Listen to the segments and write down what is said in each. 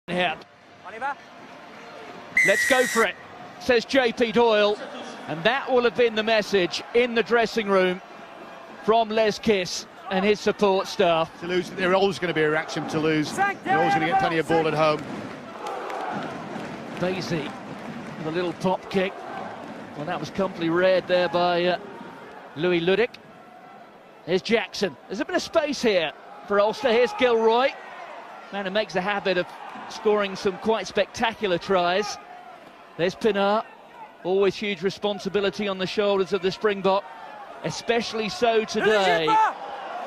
Here. Let's go for it, says JP Doyle, and that will have been the message in the dressing room from Les Kiss and his support staff. Toulouse, there's always going to be a reaction to Toulouse. They're always going to get plenty of ball at home. Basie, the little pop kick. Well, that was comfortably read there by Louis Ludic. Here's Jackson. There's a bit of space here for Ulster. Here's Gilroy. Man who makes a habit of scoring some quite spectacular tries. There's Pinar. Always huge responsibility on the shoulders of the Springbok, especially so today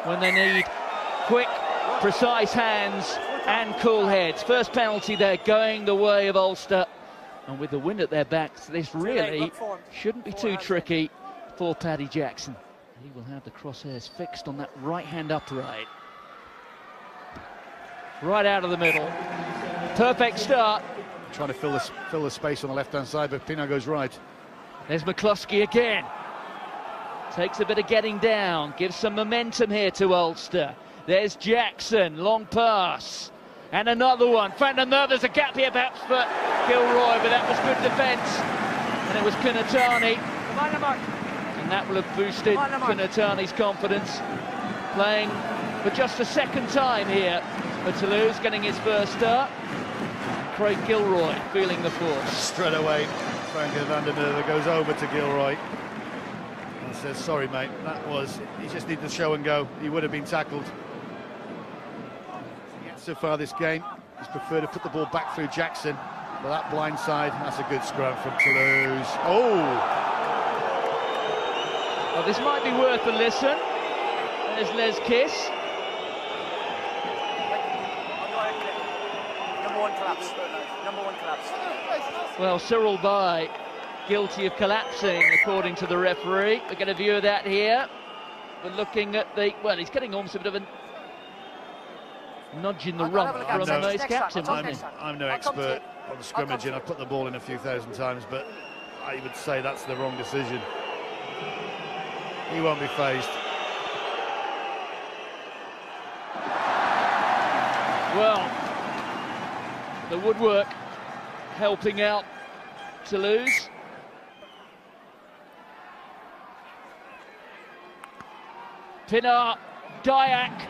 when they need quick, precise hands and cool heads. First penalty there going the way of Ulster, and with the wind at their backs, this really shouldn't be too tricky for Paddy Jackson. He will have the crosshairs fixed on that right-hand upright. Right out of the middle. Perfect start. Trying to fill the space on the left-hand side, but Pinar goes right. There's McCluskey again. Takes a bit of getting down. Gives some momentum here to Ulster. There's Jackson. Long pass. And another one. There's a gap here perhaps for Gilroy, but that was good defence. And it was Kunatani. And that will have boosted Kunatani's confidence. Playing for just a second time here for Toulouse, getting his first start. Craig Gilroy feeling the force. Straight away, Frank van der Merwe goes over to Gilroy and says, sorry mate, he just needed to show and go. He would have been tackled. So far this game, he's preferred to put the ball back through Jackson, but that blind side, that's a good scrum from Toulouse. Oh! Well, this might be worth a listen. There's Les Kiss. Number one collapse. Well, Cyril Bay guilty of collapsing, according to the referee. We get a view of that here. We're looking at well, he's getting almost a bit of a nudge in the rump from the most captain. I'm no expert on scrimmage, and I've put the ball in a few thousand times, but I would say that's the wrong decision. He won't be phased. Well, the woodwork helping out Toulouse. Pinar, Dyack.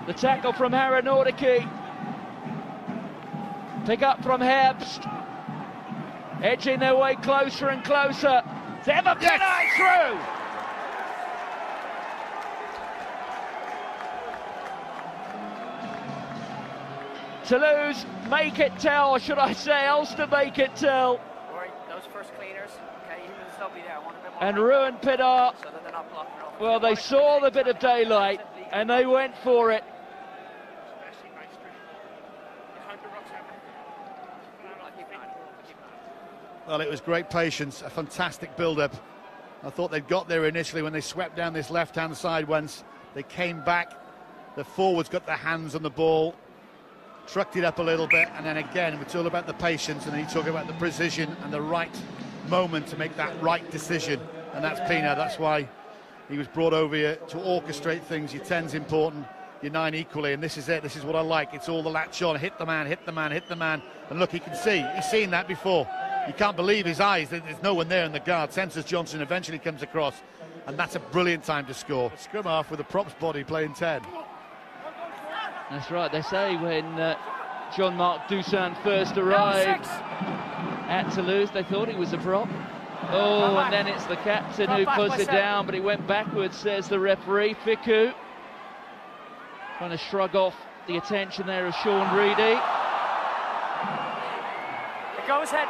The tackle from Haranordiki. Pick up from Herbst. Edging their way closer and closer. Zeva Pinar through. Toulouse make it tell, or should I say Ulster make it tell. Right, those first cleaners, okay, he was lovely there. I want a bit more and Ruan Pinar, so that they're not blocking off. well, they saw the bit of daylight and they went for it. Well, it was great patience, a fantastic build-up. I thought they'd got there initially when they swept down this left-hand side once. They came back, the forwards got their hands on the ball, trucked it up a little bit, and then again, it's all about the patience, and then you talk about the precision and the right moment to make that right decision, and that's Pinar. That's why he was brought over here, to orchestrate things. Your 10's important, your 9 equally, and this is it. This is what I like. It's all the latch on, hit the man, hit the man, hit the man, and look, he can see. He's seen that before. You can't believe his eyes. There's no one there in the guard. Census Johnson eventually comes across, and that's a brilliant time to score. Scrum half with a props body playing 10. That's right, they say when Jean-Marc Toussaint first arrived at Toulouse, they thought he was a prop. Oh, and then it's the captain who puts it down, but he went backwards, says the referee. Fiku trying to shrug off the attention there of Sean Reedy. It goes ahead.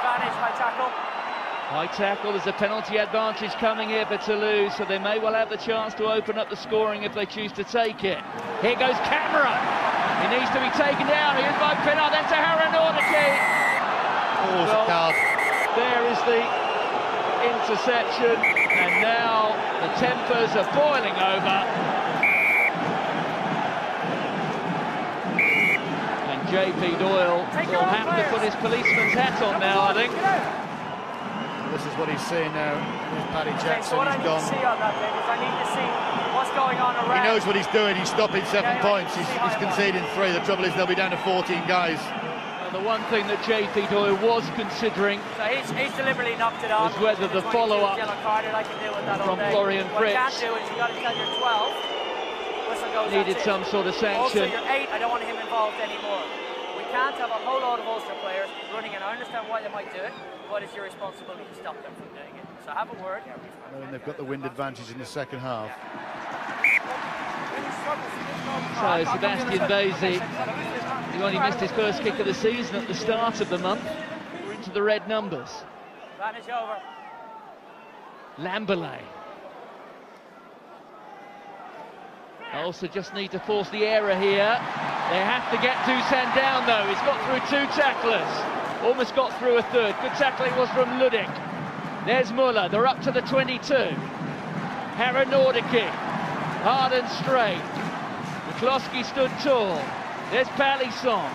Advantage, high tackle. High tackle, there's a penalty advantage coming here for Toulouse, so they may well have the chance to open up the scoring if they choose to take it. Here goes Cameron. He needs to be taken down. Here's by Pinar, then to Haranordiki. Oh, well, there is the interception, and now the tempers are boiling over. And JP Doyle will have to put his policeman's hat on now, I think. This is what he's seeing now. There's Paddy Jackson, so what he's I need gone. to see on that, Dave, is I need to see what's going on around. He knows what he's doing. He's stopping 7 points. He's He's conceding 3. The trouble is they'll be down to 14 guys. The one thing that JP Doyle was considering so he's deliberately knocked it off. was whether the follow-up from Florian Fritz needed some sort of sanction. Also, your 8, I don't want him involved anymore. We can't have a whole lot of Ulster players running in. I understand why they might do it, but it's your responsibility to stop them from doing it. So have a word. And they've got the wind advantage in the second half. So Sebastian Basie, he only missed his first kick of the season at the start of the month. We're into the red numbers. Advantage over. Lamberley. Also just need to force the error here. They have to get Dusan down though. He's got through 2 tacklers. Almost got through a third. Good tackling was from Ludik. There's Muller. They're up to the 22. Harry Nordicky. Hard and straight. McCloskey stood tall. There's Palisson.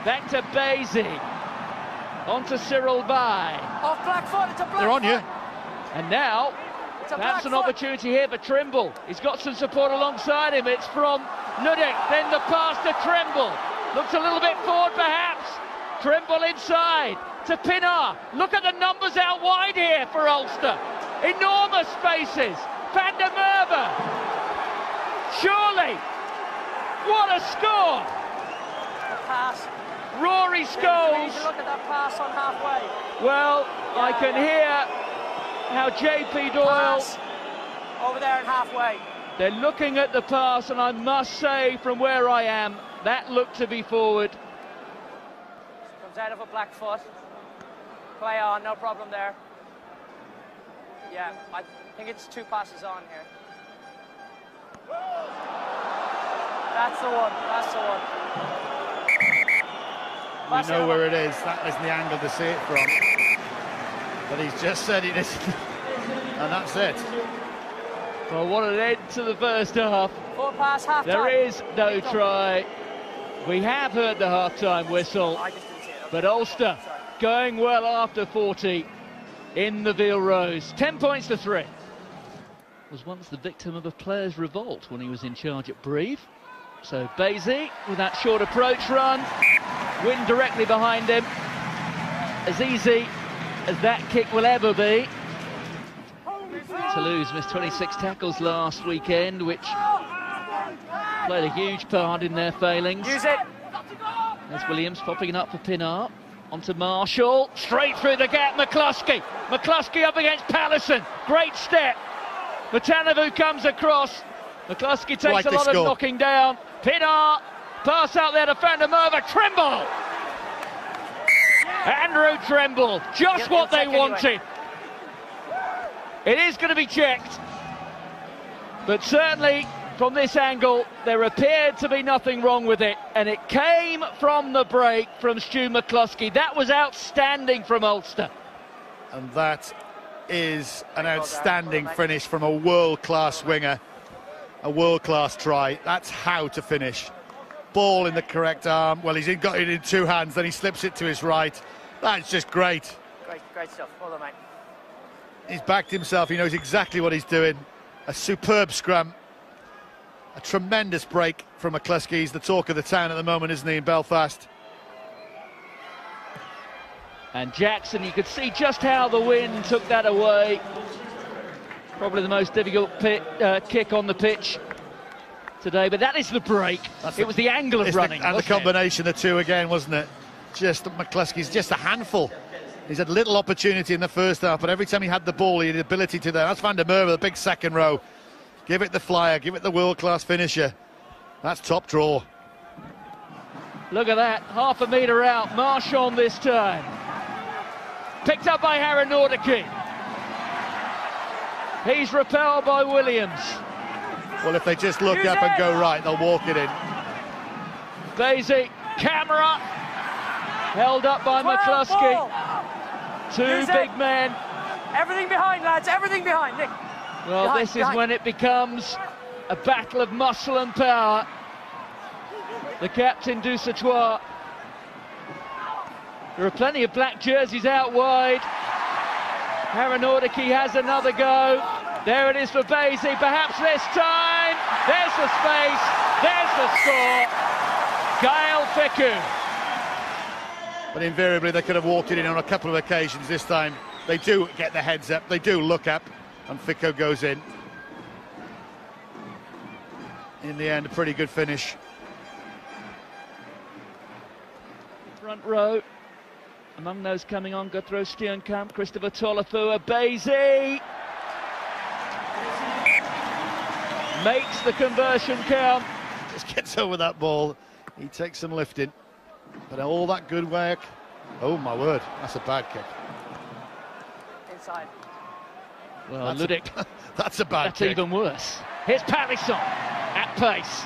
Back to Basie. On to Cyril Bay. Off Blackfoot, it's a Blackfoot. They're on you. And now, perhaps an opportunity here for Trimble. He's got some support alongside him. It's from Ludik, then the pass to Trimble. Looks a little bit forward perhaps. Trimble inside to Pinnar. Look at the numbers out wide here for Ulster. Enormous spaces. Van der Merwe. Surely. What a score. The pass. Rory Scholes. Look at that pass on halfway. Well, I can hear how JP Doyle pass over there and halfway. They're looking at the pass, and I must say, from where I am, that looked to be forward. Comes out of a Blackfoot. Play on, no problem there. Yeah, I think it's 2 passes on here. That's the one. That's the one. We know where it is. That isn't the angle to see it from. But he's just said it isn't. And that's it. Well, what an end to the first half. 4 pass, half time. There is no try. We have heard the half-time whistle. I just didn't see it. But Ulster going well after 40 in the Veal Rose. 10 points to 3. Was once the victim of a player's revolt when he was in charge at Brive. So Basie with that short approach run. Wind directly behind him. As easy as that kick will ever be. Toulouse missed 26 tackles last weekend, which played a huge part in their failings. Use it. There's Williams popping it up for Pinnar. Onto Marshall. Straight through the gap, McCloskey. McCloskey up against Palisson. Great step. Matanavu comes across. McCloskey takes a lot of knocking down. Pinnar. Pass out there to Van der Merwe. Trimble. Andrew Trimble. Just what they wanted. It is going to be checked. But certainly from this angle, there appeared to be nothing wrong with it. And it came from the break from Stu McCloskey. That was outstanding from Ulster. And that is an outstanding finish from a world-class winger. A world-class try. That's how to finish. Ball in the correct arm. Well, he's got it in 2 hands, then he slips it to his right. That's just great. Great stuff. Well done, mate. He's backed himself. He knows exactly what he's doing. A superb scrum. A tremendous break from McCluskey. He's the talk of the town at the moment, isn't he, in Belfast? And Jackson, you could see just how the wind took that away. Probably the most difficult kick on the pitch today, but that is the break. It was the angle of running. And the combination of 2 again, wasn't it? Just McCluskey's just a handful. He's had little opportunity in the first half, but every time he had the ball, he had the ability to. That's Van der Merwe, the big second row. Give it the flyer, give it the world-class finisher. That's top draw. Look at that, half a metre out. Marchand this time. Picked up by Harry Nordicky. He's repelled by Williams. Well, if they just look up and go right, they'll walk it in. Basie, camera. Held up by McCluskey. 2 big men. Everything behind, lads, everything behind. Nick. Well, this is when it becomes a battle of muscle and power. The captain du Sautoir. There are plenty of black jerseys out wide. Harry Nordicky has another go. There it is for Basie, perhaps this time. There's the space, there's the score. Gael Fickou. But invariably they could have walked it in on a couple of occasions. This time they do get their heads up, they do look up, and Fickou goes in. In the end, a pretty good finish. Front row, among those coming on, Guthrie Steenkamp, Christopher Tolofua, Basie makes the conversion count. Just gets over that ball, he takes some lifting, but all that good work. Oh my word, that's a bad kick. Inside. Well, Ludik, that's a bad that's kick. even worse. Here's Palisson at pace.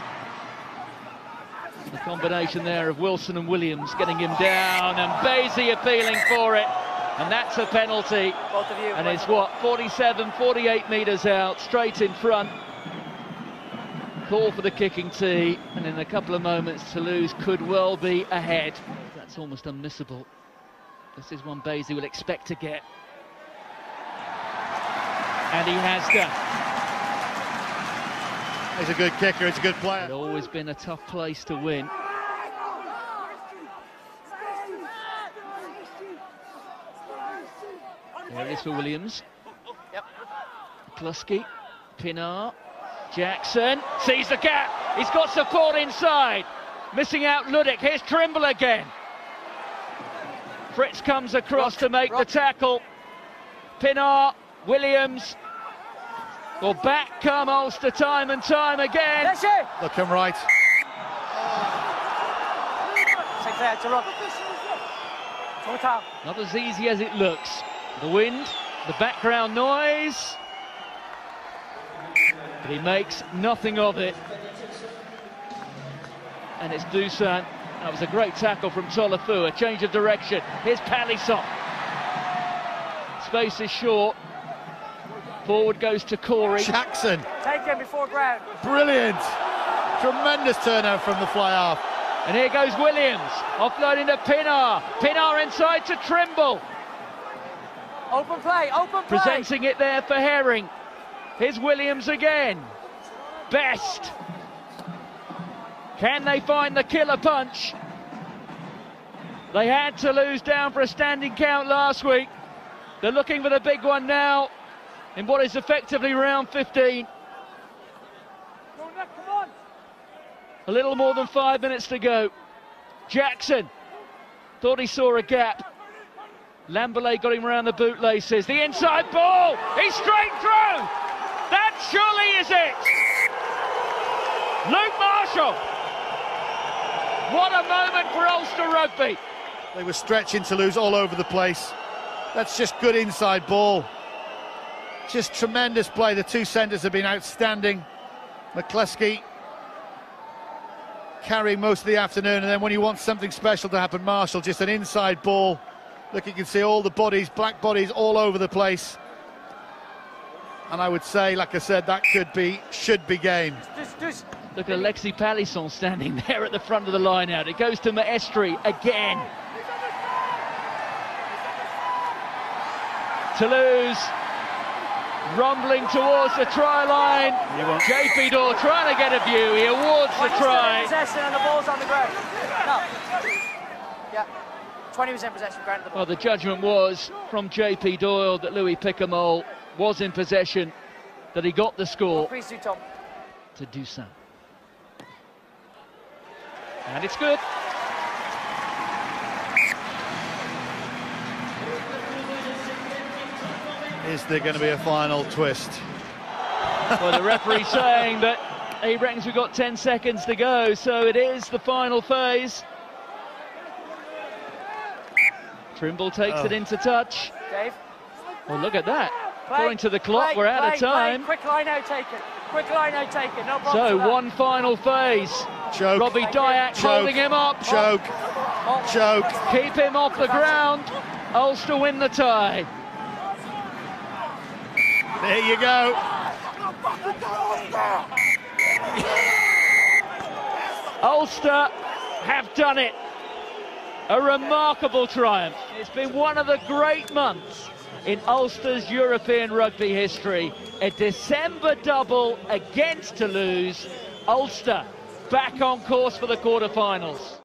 The combination there of Wilson and Williams getting him down, and Basie appealing for it, and that's a penalty. Both of you. And it's what, 47, 48 metres out, straight in front. Call for the kicking tee, and in a couple of moments Toulouse could well be ahead. That's almost unmissable. This is one Basie will expect to get. And he has done. He's a good kicker, he's a good player. It's always been a tough place to win. There it is for Williams. Yep. Kluski, Pinar, Jackson, sees the gap. He's got support inside. Missing out Ludik. Here's Trimble again. Fritz comes across to make the tackle. Pinar, Williams. Well, back come Ulster time and time again. Looking right. Not as easy as it looks. The wind, the background noise. But he makes nothing of it. And it's Dusan. That was a great tackle from Tolofua. Change of direction. Here's Palisson. Space is short. Forward goes to Corey. Jackson. Take him before ground. Brilliant. Tremendous turnout from the fly half. And here goes Williams. Offloading to Pinar. Pinar inside to Trimble. Open play, open play. Presenting it there for Herring. Here's Williams again. Best. Can they find the killer punch? They had Toulouse down for a standing count last week. They're looking for the big one now in what is effectively round 15. A little more than 5 minutes to go. Jackson thought he saw a gap. Lamberley got him around the bootlaces. The inside ball, he's straight through. That surely is it. Luke Marshall. What a moment for Ulster rugby. They were stretching Toulouse all over the place. That's just good inside ball. Just tremendous play. The two centres have been outstanding. McCluskey carrying most of the afternoon, and then when you want something special to happen, Marshall, just an inside ball. Look, you can see all the bodies, black bodies all over the place. And I would say, like I said, that should be game. Look at Alexis Palisson standing there at the front of the line out. It goes to Maestri again. Toulouse rumbling towards the try line. JP Dorr trying to get a view. He awards the try. Possession and the ball's on the ground. No. Yeah. 20% possession, granted the ball. Well, the judgment was from JP Doyle that Louis Picamole was in possession, that he got the score. Please do, Tom. To Dusan. And it's good. Is there going to be a final twist? Well, the referee saying that he reckons we've got 10 seconds to go, so it is the final phase. Trimble takes it into touch. Dave. Well, look at that. Play, According to the clock, we're out of time. Quick line out taken. Quick line out taken. No problem. So one final phase. Choke. Robbie Dyack holding him up. Choke. Choke. Keep him off the ground. Ulster win the tie. There you go. Ulster have done it. A remarkable triumph. It's been one of the great months in Ulster's European rugby history. A December double against Toulouse. Ulster back on course for the quarter-finals.